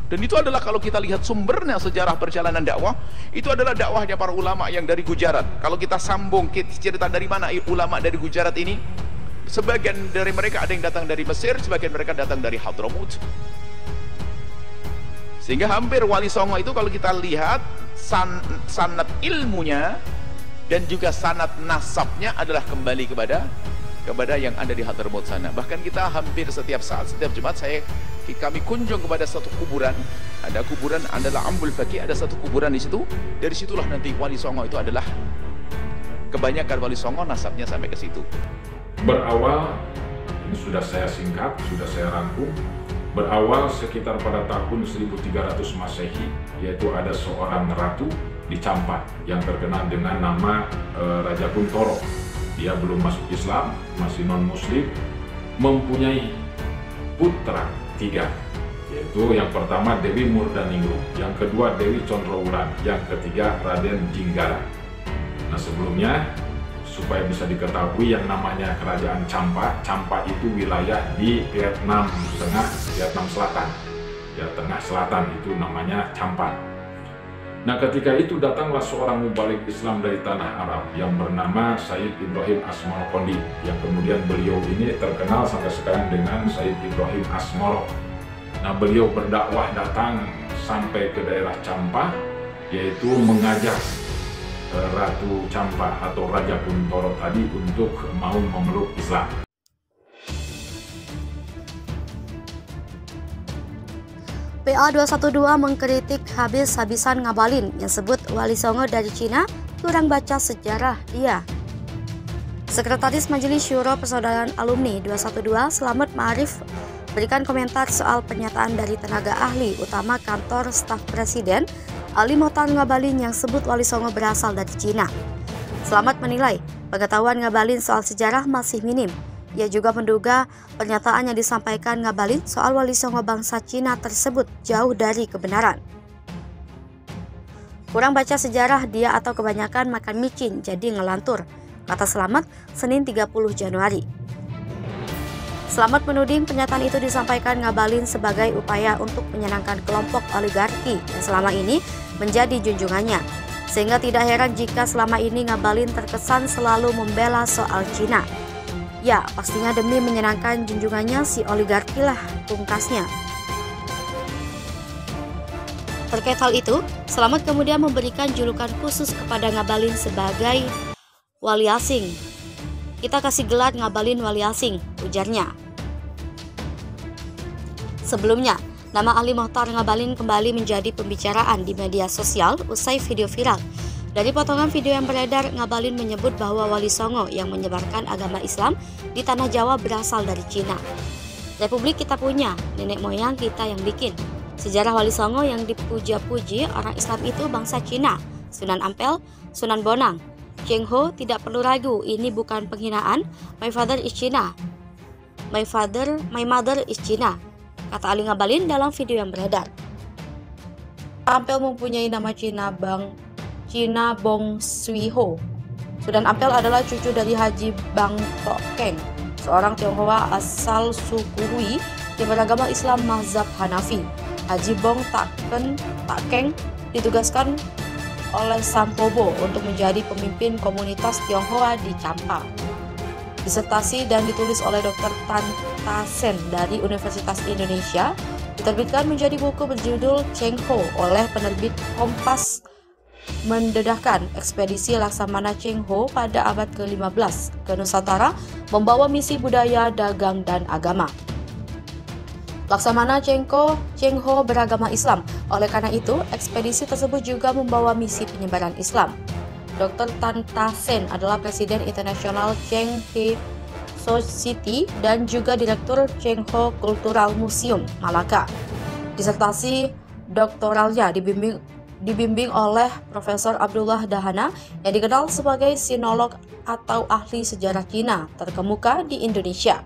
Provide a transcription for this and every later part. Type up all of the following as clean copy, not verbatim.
Dan itu adalah kalau kita lihat sumbernya sejarah perjalanan dakwah, itu adalah dakwahnya para ulama yang dari Gujarat. Kalau kita sambung cerita dari mana ulama dari Gujarat ini, sebagian dari mereka ada yang datang dari Mesir, sebagian mereka datang dari Hadramut. Sehingga hampir Wali Songo itu kalau kita lihat sanad ilmunya dan juga sanad nasabnya adalah kembali kepada yang ada di Hadramut sana. Bahkan kita hampir setiap saat, setiap Jumat kami kunjung kepada satu kuburan. Ada kuburan adalah Ambul Faqih, ada satu kuburan di situ. Dari situlah nanti Wali Songo itu adalah, kebanyakan Wali Songo nasabnya sampai ke situ. Berawal, ini sudah saya singkat, sudah saya rangkum. Berawal sekitar pada tahun 1300 Masehi, yaitu ada seorang ratu di Campa yang terkenal dengan nama Raja Kuntoro. Dia belum masuk Islam, masih non-Muslim, mempunyai putra 3, yaitu yang pertama Dewi Murdaningrum, yang kedua Dewi Condrowulan, yang ketiga Raden Jinggara. Nah, sebelumnya supaya bisa diketahui yang namanya Kerajaan Campa, Campa itu wilayah di Vietnam Tengah, Vietnam Selatan, ya Tengah Selatan itu namanya Campa. Nah, ketika itu datanglah seorang mubalik Islam dari tanah Arab yang bernama Sayyid Ibrahim Asmorokondi, yang kemudian beliau ini terkenal sampai sekarang dengan Sayyid Ibrahim Asmoro. Nah, beliau berdakwah datang sampai ke daerah Campa, yaitu mengajak Ratu Campa atau Raja Kuntoro tadi untuk mau memeluk Islam. PA212 mengkritik habis-habisan Ngabalin yang sebut Wali Songo dari Cina kurang baca sejarah dia. Sekretaris Majelis Syuro Persaudaraan Alumni 212 Slamet Ma'arif berikan komentar soal pernyataan dari tenaga ahli utama kantor staf presiden Ali Mohtar Ngabalin yang sebut Wali Songo berasal dari Cina. Slamet menilai pengetahuan Ngabalin soal sejarah masih minim. Ia juga menduga pernyataan yang disampaikan Ngabalin soal Wali Songo bangsa Cina tersebut jauh dari kebenaran. Kurang baca sejarah dia atau kebanyakan makan micin jadi ngelantur, kata Slamet Senin 30 Januari. Slamet menuding pernyataan itu disampaikan Ngabalin sebagai upaya untuk menyenangkan kelompok oligarki yang selama ini menjadi junjungannya. Sehingga tidak heran jika selama ini Ngabalin terkesan selalu membela soal Cina. Ya, pastinya demi menyenangkan junjungannya si oligarki lah, pungkasnya. Terkait hal itu, Slamet kemudian memberikan julukan khusus kepada Ngabalin sebagai wali asing. Kita kasih gelar Ngabalin wali asing, ujarnya. Sebelumnya, nama Ali Mohtar Ngabalin kembali menjadi pembicaraan di media sosial usai video viral. Dari potongan video yang beredar, Ngabalin menyebut bahwa Wali Songo yang menyebarkan agama Islam di tanah Jawa berasal dari Cina. Republik kita punya, nenek moyang kita yang bikin. Sejarah Wali Songo yang dipuja-puji orang Islam itu bangsa Cina. Sunan Ampel, Sunan Bonang, Cheng Ho tidak perlu ragu, ini bukan penghinaan. My father is China. My mother is China, kata Ali Ngabalin dalam video yang beredar. Ampel mempunyai nama Cina Bong Sui Ho. Sunan Ampel adalah cucu dari Haji Bang Tok Keng, seorang Tionghoa asal suku Hui yang beragama Islam mazhab Hanafi. Haji Bong Tak Keng ditugaskan oleh Sampobo untuk menjadi pemimpin komunitas Tionghoa di Campa. Disertasi dan ditulis oleh Dr. Tan Ta Sen dari Universitas Indonesia, diterbitkan menjadi buku berjudul Cheng Ho oleh penerbit Kompas, mendedahkan ekspedisi Laksamana Cheng Ho pada abad ke-15 ke Nusantara membawa misi budaya, dagang, dan agama. Laksamana Cheng Ho beragama Islam, oleh karena itu ekspedisi tersebut juga membawa misi penyebaran Islam. Dr. Tan Ta Sen adalah Presiden Internasional Cheng He Society dan juga Direktur Cheng Ho Cultural Museum, Malaka. Disertasi doktoralnya dibimbing oleh Profesor Abdullah Dahana yang dikenal sebagai sinolog atau ahli sejarah Cina terkemuka di Indonesia.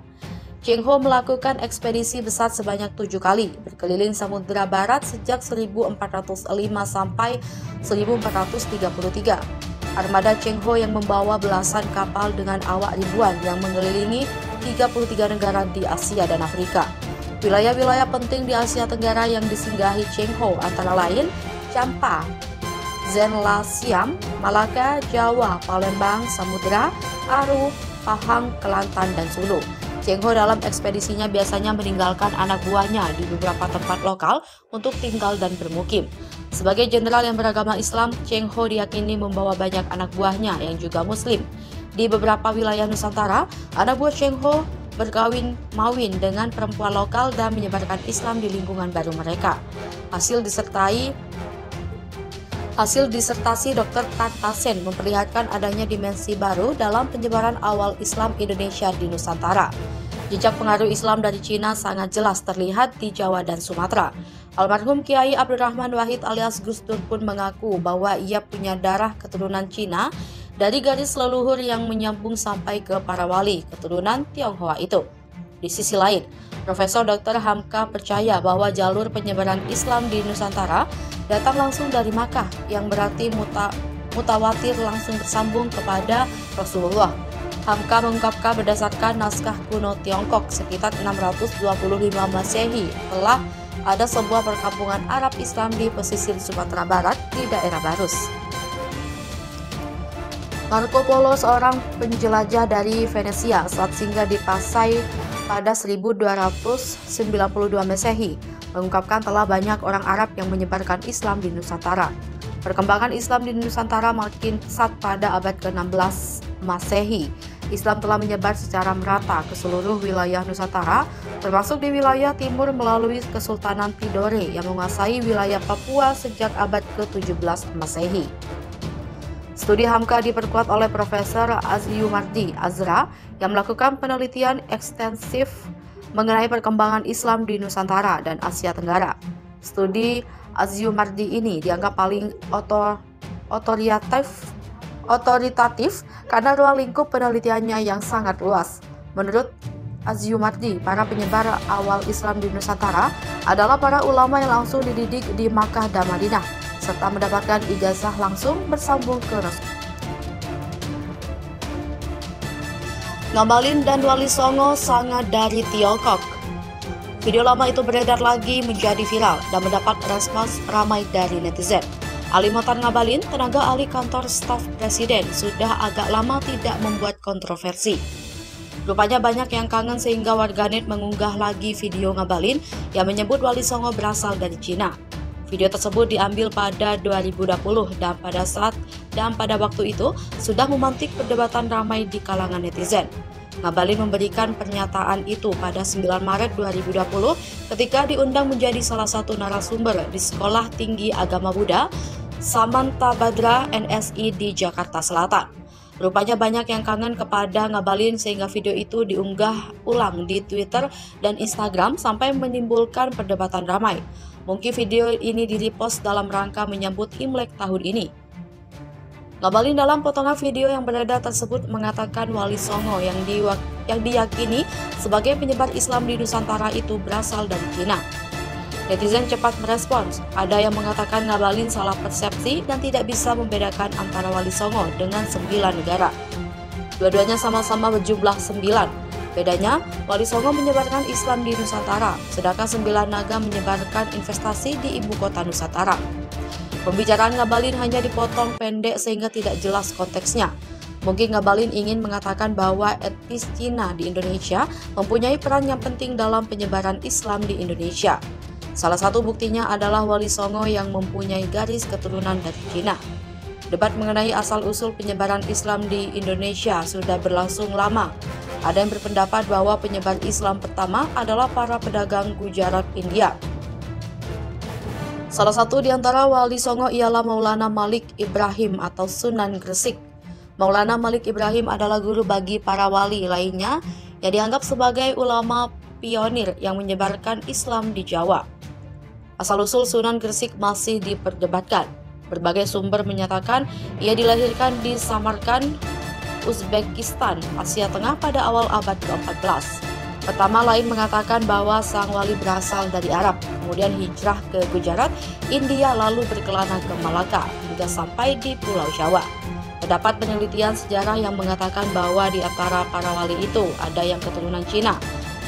Cheng Ho melakukan ekspedisi besar sebanyak 7 kali, berkeliling Samudra Barat sejak 1405 sampai 1433. Armada Cheng Ho yang membawa belasan kapal dengan awak ribuan yang mengelilingi 33 negara di Asia dan Afrika. Wilayah-wilayah penting di Asia Tenggara yang disinggahi Cheng Ho antara lain Champa, Zenla Siam, Malaka, Jawa, Palembang, Samudra, Aru, Pahang, Kelantan, dan Sulu. Cheng Ho dalam ekspedisinya biasanya meninggalkan anak buahnya di beberapa tempat lokal untuk tinggal dan bermukim. Sebagai jenderal yang beragama Islam, Cheng Ho diyakini membawa banyak anak buahnya yang juga Muslim. Di beberapa wilayah Nusantara, anak buah Cheng Ho berkawin-mawin dengan perempuan lokal dan menyebarkan Islam di lingkungan baru mereka. Hasil disertasi Dr. Tan Tasen memperlihatkan adanya dimensi baru dalam penyebaran awal Islam Indonesia di Nusantara. Jejak pengaruh Islam dari Cina sangat jelas terlihat di Jawa dan Sumatera. Almarhum Kiai Abdurrahman Wahid alias Gus Dur pun mengaku bahwa ia punya darah keturunan Cina dari garis leluhur yang menyambung sampai ke para wali keturunan Tionghoa itu. Di sisi lain, Profesor Dr. Hamka percaya bahwa jalur penyebaran Islam di Nusantara datang langsung dari Makkah, yang berarti mutawatir langsung bersambung kepada Rasulullah. Hamka mengungkapkan berdasarkan naskah kuno Tiongkok sekitar 625 Masehi telah ada sebuah perkampungan Arab Islam di pesisir Sumatera Barat di daerah Barus. Marco Polo, seorang penjelajah dari Venesia, saat singgah di Pasai pada 1292 Masehi, mengungkapkan telah banyak orang Arab yang menyebarkan Islam di Nusantara. Perkembangan Islam di Nusantara makin pesat pada abad ke-16 Masehi. Islam telah menyebar secara merata ke seluruh wilayah Nusantara, termasuk di wilayah timur melalui Kesultanan Tidore yang menguasai wilayah Papua sejak abad ke-17 Masehi. Studi Hamka diperkuat oleh Profesor Azyumardi Azra yang melakukan penelitian ekstensif mengenai perkembangan Islam di Nusantara dan Asia Tenggara. Studi Azyumardi ini dianggap paling otoritatif karena ruang lingkup penelitiannya yang sangat luas. Menurut Azyumardi, para penyebar awal Islam di Nusantara adalah para ulama yang langsung dididik di Makkah dan Madinah, serta mendapatkan ijazah langsung bersambung ke Rasul. Ngabalin dan Wali Songo sangat dari Tiongkok. Video lama itu beredar lagi menjadi viral dan mendapat respons ramai dari netizen. Ali Mohtar Ngabalin, tenaga ahli kantor staf presiden, sudah agak lama tidak membuat kontroversi. Rupanya banyak yang kangen sehingga warganet mengunggah lagi video Ngabalin yang menyebut Wali Songo berasal dari Cina. Video tersebut diambil pada 2020 dan pada waktu itu sudah memantik perdebatan ramai di kalangan netizen. Ngabalin memberikan pernyataan itu pada 9 Maret 2020 ketika diundang menjadi salah satu narasumber di Sekolah Tinggi Agama Buddha Samantabhadra NSI di Jakarta Selatan. Rupanya banyak yang kangen kepada Ngabalin sehingga video itu diunggah ulang di Twitter dan Instagram sampai menimbulkan perdebatan ramai. Mungkin video ini di-repost dalam rangka menyambut Imlek tahun ini. Ngabalin dalam potongan video yang beredar tersebut mengatakan Wali Songo yang diyakini sebagai penyebar Islam di Nusantara itu berasal dari Cina. Netizen cepat merespons, ada yang mengatakan Ngabalin salah persepsi dan tidak bisa membedakan antara Wali Songo dengan 9 negara. Dua-duanya sama-sama berjumlah 9. Bedanya, Wali Songo menyebarkan Islam di Nusantara, sedangkan 9 naga menyebarkan investasi di ibu kota Nusantara. Pembicaraan Ngabalin hanya dipotong pendek sehingga tidak jelas konteksnya. Mungkin Ngabalin ingin mengatakan bahwa etnis Cina di Indonesia mempunyai peran yang penting dalam penyebaran Islam di Indonesia. Salah satu buktinya adalah Wali Songo yang mempunyai garis keturunan dari Cina. Debat mengenai asal-usul penyebaran Islam di Indonesia sudah berlangsung lama. Ada yang berpendapat bahwa penyebar Islam pertama adalah para pedagang Gujarat, India. Salah satu di antara Wali Songo ialah Maulana Malik Ibrahim atau Sunan Gresik. Maulana Malik Ibrahim adalah guru bagi para wali lainnya yang dianggap sebagai ulama pionir yang menyebarkan Islam di Jawa. Asal-usul Sunan Gresik masih diperdebatkan. Berbagai sumber menyatakan ia dilahirkan di Samarkand, Uzbekistan, Asia Tengah pada awal abad ke-14. Pertama lain mengatakan bahwa sang wali berasal dari Arab, kemudian hijrah ke Gujarat, India lalu berkelana ke Malaka, hingga sampai di Pulau Jawa. Terdapat penelitian sejarah yang mengatakan bahwa di antara para wali itu ada yang keturunan Cina.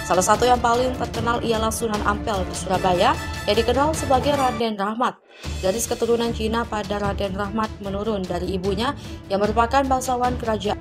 Salah satu yang paling terkenal ialah Sunan Ampel di Surabaya yang dikenal sebagai Raden Rahmat. Garis keturunan Cina pada Raden Rahmat menurun dari ibunya yang merupakan bangsawan kerajaan